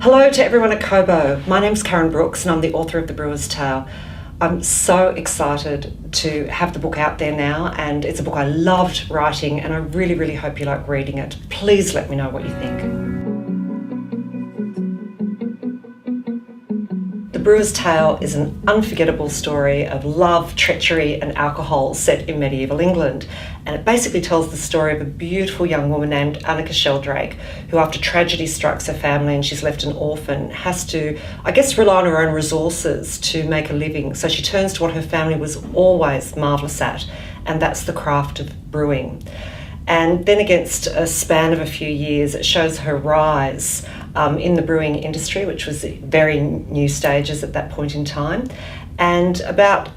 Hello to everyone at Kobo. My name's Karen Brooks and I'm the author of The Brewer's Tale. I'm so excited to have the book out there now, and it's a book I loved writing and I really, really hope you like reading it. Please let me know what you think. The Brewer's Tale is an unforgettable story of love, treachery and alcohol set in medieval England. And it basically tells the story of a beautiful young woman named Annika Sheldrake, who after tragedy strikes her family and she's left an orphan, has to, rely on her own resources to make a living. So she turns to what her family was always marvellous at, and that's the craft of brewing. And then against a span of a few years, it shows her rise in the brewing industry, which was very new stages at that point in time, and about,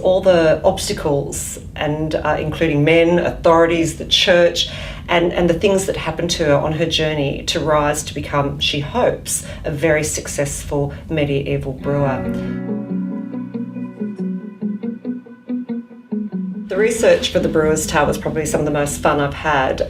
all the obstacles, and including men, authorities, the church, and the things that happened to her on her journey to rise to become, she hopes, a very successful medieval brewer. The research for The Brewer's Tale was probably some of the most fun I've had.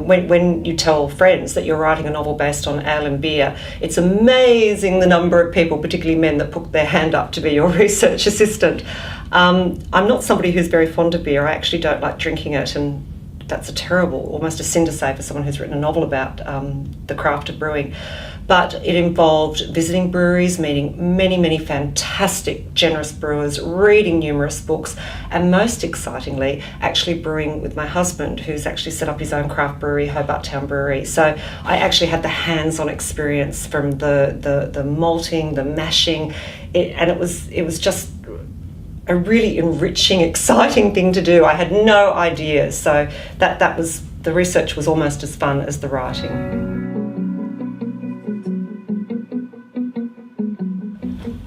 When you tell friends that you're writing a novel based on ale and beer, it's amazing the number of people, particularly men, that put their hand up to be your research assistant. I'm not somebody who's very fond of beer. I actually don't like drinking it, and that's almost a sin to say for someone who's written a novel about the craft of brewing. But it involved visiting breweries, meeting many, many fantastic, generous brewers, reading numerous books, and most excitingly, actually brewing with my husband, who's actually set up his own craft brewery, Hobart Town Brewery. So I actually had the hands-on experience from the malting, the mashing, and it was just a really enriching, exciting thing to do. I had no idea. So the research was almost as fun as the writing.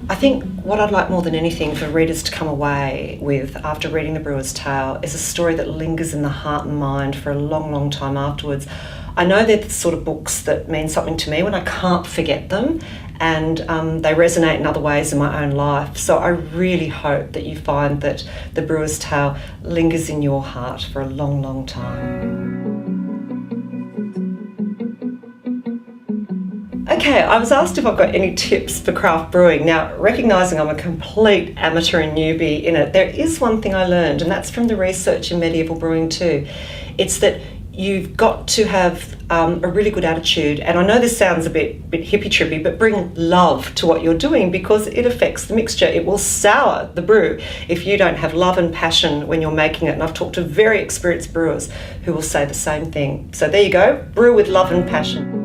I think what I'd like more than anything for readers to come away with after reading The Brewer's Tale is a story that lingers in the heart and mind for a long, long time afterwards. I know they're the sort of books that mean something to me when I can't forget them, and they resonate in other ways in my own life. So I really hope that you find that The Brewer's Tale lingers in your heart for a long, long time. Okay, I was asked if I've got any tips for craft brewing. Now, recognising I'm a complete amateur and newbie in it, there is one thing I learned, and that's from the research in medieval brewing too. It's that you've got to have a really good attitude, and I know this sounds a bit hippie-trippy, but bring love to what you're doing because it affects the mixture. It will sour the brew if you don't have love and passion when you're making it, and I've talked to very experienced brewers who will say the same thing. So there you go, brew with love and passion.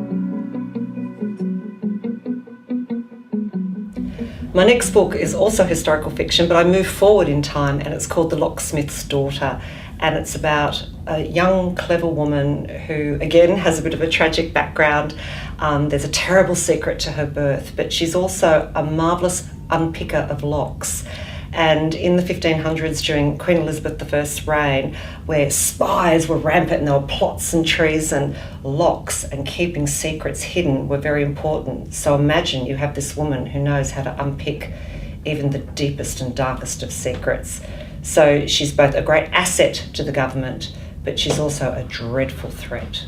My next book is also historical fiction, but I move forward in time, and it's called The Locksmith's Daughter. And it's about a young, clever woman who, again, has a bit of a tragic background. There's a terrible secret to her birth, but she's also a marvellous unpicker of locks. And in the 1500s, during Queen Elizabeth I's reign, where spies were rampant and there were plots and treason, locks and keeping secrets hidden were very important. So imagine you have this woman who knows how to unpick even the deepest and darkest of secrets. So she's both a great asset to the government, but she's also a dreadful threat.